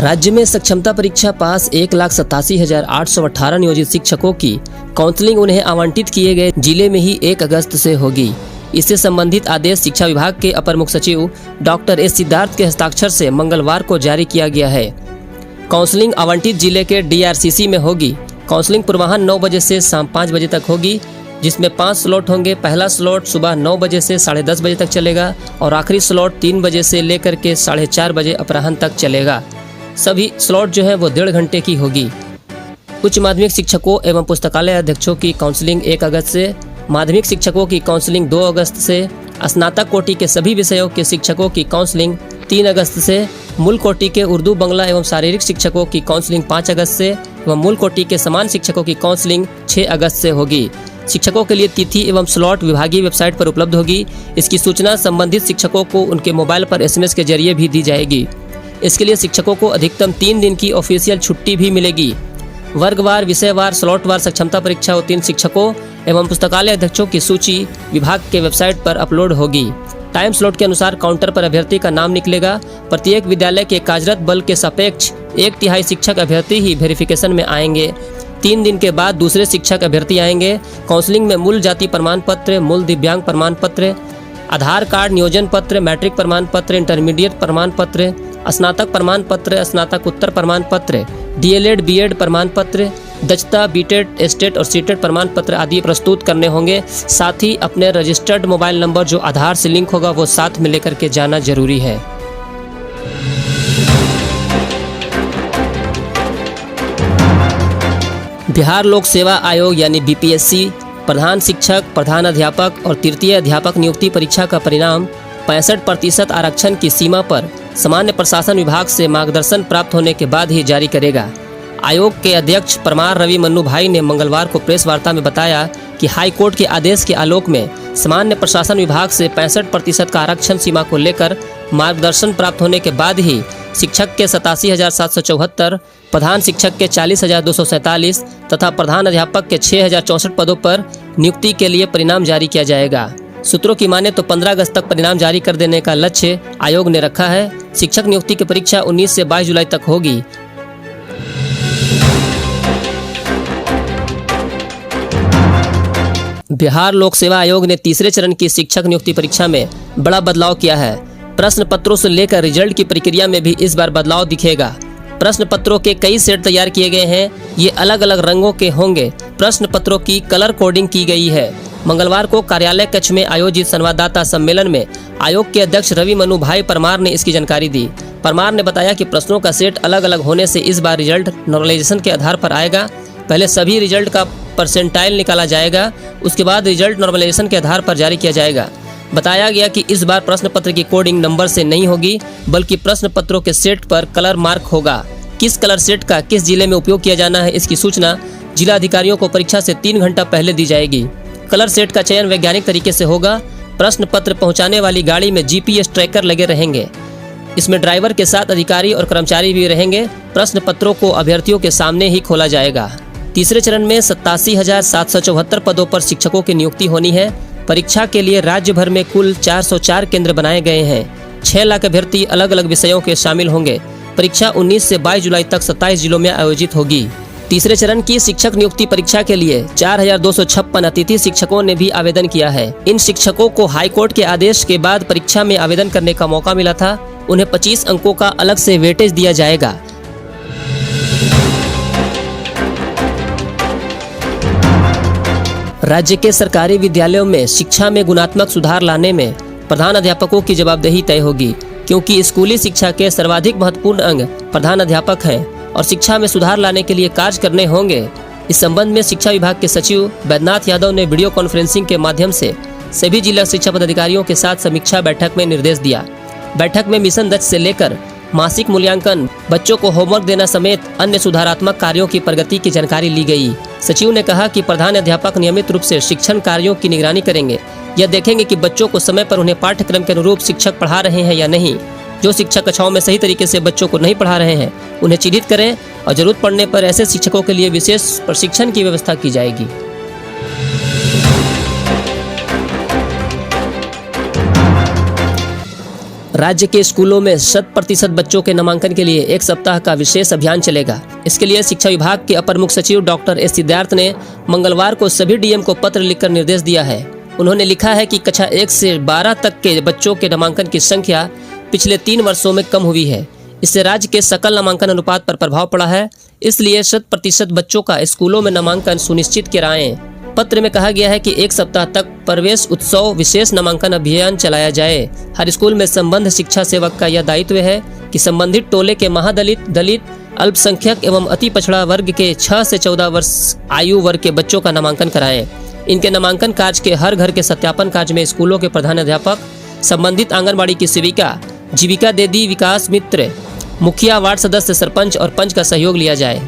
राज्य में सक्षमता परीक्षा पास 1,87,818 नियोजित शिक्षकों की काउंसलिंग उन्हें आवंटित किए गए जिले में ही 1 अगस्त से होगी। इससे संबंधित आदेश शिक्षा विभाग के अपर मुख्य सचिव डॉक्टर एस सिद्धार्थ के हस्ताक्षर से मंगलवार को जारी किया गया है। काउंसलिंग आवंटित जिले के DRCC में होगी। काउंसलिंग पूर्वाह्न 9 बजे से शाम 5 बजे तक होगी, जिसमें 5 स्लॉट होंगे। पहला स्लॉट सुबह 9 बजे से 10:30 बजे तक चलेगा और आखिरी स्लॉट 3 बजे से लेकर के 4:30 बजे अपराह्न तक चलेगा। सभी स्लॉट जो है वो 1.5 घंटे की होगी। उच्च माध्यमिक शिक्षकों एवं पुस्तकालय अध्यक्षों की काउंसलिंग 1 अगस्त से, माध्यमिक शिक्षकों की काउंसलिंग 2 अगस्त से, स्नातक कोटि के सभी विषयों के शिक्षकों की काउंसलिंग 3 अगस्त से, मूल कोटि के उर्दू, बांग्ला एवं शारीरिक शिक्षकों की काउंसलिंग 5 अगस्त से एवं मूल कोटि के समान शिक्षकों की काउंसलिंग 6 अगस्त से होगी। शिक्षकों के लिए तिथि एवं स्लॉट विभागीय वेबसाइट पर उपलब्ध होगी। इसकी सूचना संबंधित शिक्षकों को उनके मोबाइल पर SMS के जरिए भी दी जाएगी। इसके लिए शिक्षकों को अधिकतम 3 दिन की ऑफिशियल छुट्टी भी मिलेगी। वर्गवार, विषयवार, स्लॉटवार सक्षमता परीक्षा उत्तीर्ण शिक्षकों एवं पुस्तकालय अध्यक्षों की सूची विभाग के वेबसाइट पर अपलोड होगी। टाइम स्लॉट के अनुसार काउंटर पर अभ्यर्थी का नाम निकलेगा। प्रत्येक विद्यालय के कार्यरत बल के सापेक्ष 1/3 शिक्षक अभ्यर्थी ही वेरिफिकेशन में आएंगे। 3 दिन के बाद दूसरे शिक्षक अभ्यर्थी आएंगे। काउंसलिंग में मूल जाति प्रमाण पत्र, मूल दिव्यांग प्रमाण पत्र, आधार कार्ड, नियोजन पत्र, मैट्रिक प्रमाण पत्र, इंटरमीडिएट प्रमाण पत्र, स्नातक प्रमाण पत्र, स्नातकोत्तर प्रमाण पत्र, DLED BEd प्रमाण पत्र, दक्षता, BTET, STET और CTET प्रमाण पत्र आदि प्रस्तुत करने होंगे। साथ ही अपने रजिस्टर्ड मोबाइल नंबर जो आधार से लिंक होगा वो साथ में लेकर के जाना जरूरी है। बिहार लोक सेवा आयोग यानी BPSC प्रधान शिक्षक, प्रधान अध्यापक और तृतीय अध्यापक नियुक्ति परीक्षा का परिणाम 65% आरक्षण की सीमा पर सामान्य प्रशासन विभाग से मार्गदर्शन प्राप्त होने के बाद ही जारी करेगा। आयोग के अध्यक्ष परमार रवि मन्नू भाई ने मंगलवार को प्रेस वार्ता में बताया कि हाई कोर्ट के आदेश के आलोक में सामान्य प्रशासन विभाग से 65% का आरक्षण सीमा को लेकर मार्गदर्शन प्राप्त होने के बाद ही शिक्षक के 87,774, प्रधान शिक्षक के 40,247 तथा प्रधान अध्यापक के 6,064 पदों पर नियुक्ति के लिए परिणाम जारी किया जाएगा। सूत्रों की माने तो 15 अगस्त तक परिणाम जारी कर देने का लक्ष्य आयोग ने रखा है। शिक्षक नियुक्ति की परीक्षा 19 से 22 जुलाई तक होगी। बिहार लोक सेवा आयोग ने तीसरे चरण की शिक्षक नियुक्ति परीक्षा में बड़ा बदलाव किया है। प्रश्न पत्रों से लेकर रिजल्ट की प्रक्रिया में भी इस बार बदलाव दिखेगा। प्रश्न पत्रों के कई सेट तैयार किए गए हैं। ये अलग अलग रंगों के होंगे। प्रश्न पत्रों की कलर कोडिंग की गई है। मंगलवार को कार्यालय कक्ष में आयोजित संवाददाता सम्मेलन में आयोग के अध्यक्ष रवि मन्नू भाई परमार ने इसकी जानकारी दी। परमार ने बताया कि प्रश्नों का सेट अलग अलग होने से इस बार रिजल्ट नॉर्मलाइजेशन के आधार पर आएगा। पहले सभी रिजल्ट का परसेंटाइल निकाला जाएगा, उसके बाद रिजल्ट नॉर्मलाइजेशन के आधार पर जारी किया जाएगा। बताया गया कि इस बार प्रश्न पत्र की कोडिंग नंबर से नहीं होगी, बल्कि प्रश्न पत्रों के सेट पर कलर मार्क होगा। किस कलर सेट का किस जिले में उपयोग किया जाना है, इसकी सूचना जिला अधिकारियों को परीक्षा से 3 घंटा पहले दी जाएगी। कलर सेट का चयन वैज्ञानिक तरीके से होगा। प्रश्न पत्र पहुंचाने वाली गाड़ी में GPS ट्रैकर लगे रहेंगे। इसमें ड्राइवर के साथ अधिकारी और कर्मचारी भी रहेंगे। प्रश्न पत्रों को अभ्यर्थियों के सामने ही खोला जाएगा। तीसरे चरण में 87,774 पदों पर शिक्षकों की नियुक्ति होनी है। परीक्षा के लिए राज्य भर में कुल 404 केंद्र बनाए गए हैं। 6 लाख अभ्यर्थी अलग अलग विषयों के शामिल होंगे। परीक्षा 19 से 22 जुलाई तक 27 जिलों में आयोजित होगी। तीसरे चरण की शिक्षक नियुक्ति परीक्षा के लिए 4,256 अतिथि शिक्षकों ने भी आवेदन किया है। इन शिक्षकों को हाईकोर्ट के आदेश के बाद परीक्षा में आवेदन करने का मौका मिला था। उन्हें 25 अंकों का अलग से वेटेज दिया जाएगा। राज्य के सरकारी विद्यालयों में शिक्षा में गुणात्मक सुधार लाने में प्रधान अध्यापकों की जवाबदेही तय होगी, क्योंकि स्कूली शिक्षा के सर्वाधिक महत्वपूर्ण अंग प्रधान अध्यापक हैं और शिक्षा में सुधार लाने के लिए कार्य करने होंगे। इस संबंध में शिक्षा विभाग के सचिव बैद्यनाथ यादव ने वीडियो कॉन्फ्रेंसिंग के माध्यम से सभी जिला शिक्षा पदाधिकारियों के साथ समीक्षा बैठक में निर्देश दिया। बैठक में मिशन दक्ष से लेकर मासिक मूल्यांकन, बच्चों को होमवर्क देना समेत अन्य सुधारात्मक कार्यों की प्रगति की जानकारी ली गई। सचिव ने कहा कि प्रधान अध्यापक नियमित रूप से शिक्षण कार्यों की निगरानी करेंगे। यह देखेंगे कि बच्चों को समय पर उन्हें पाठ्यक्रम के अनुरूप शिक्षक पढ़ा रहे हैं या नहीं। जो शिक्षक कक्षाओं में सही तरीके से बच्चों को नहीं पढ़ा रहे हैं उन्हें चिन्हित करें और जरूरत पड़ने पर ऐसे शिक्षकों के लिए विशेष प्रशिक्षण की व्यवस्था की जाएगी। राज्य के स्कूलों में 100% बच्चों के नामांकन के लिए 1 सप्ताह का विशेष अभियान चलेगा। इसके लिए शिक्षा विभाग के अपर मुख्य सचिव डॉक्टर एस सिद्धार्थ ने मंगलवार को सभी डीएम को पत्र लिखकर निर्देश दिया है। उन्होंने लिखा है कि कक्षा 1 से 12 तक के बच्चों के नामांकन की संख्या पिछले 3 वर्षों में कम हुई है। इससे राज्य के सकल नामांकन अनुपात पर प्रभाव पड़ा है। इसलिए 100% बच्चों का स्कूलों में नामांकन सुनिश्चित कराएं। पत्र में कहा गया है कि 1 सप्ताह तक प्रवेश उत्सव विशेष नामांकन अभियान चलाया जाए। हर स्कूल में संबंध शिक्षा सेवक का यह दायित्व है कि संबंधित टोले के महादलित, दलित, अल्पसंख्यक एवं अति पछड़ा वर्ग के 6 से 14 वर्ष आयु वर्ग के बच्चों का नामांकन कराएं। इनके नामांकन कार्य के हर घर के सत्यापन कार्य में स्कूलों के प्रधानाध्यापक, संबंधित आंगनबाड़ी की सेविका, जीविका दीदी, विकास मित्र, मुखिया, वार्ड सदस्य, सरपंच और पंच का सहयोग लिया जाए।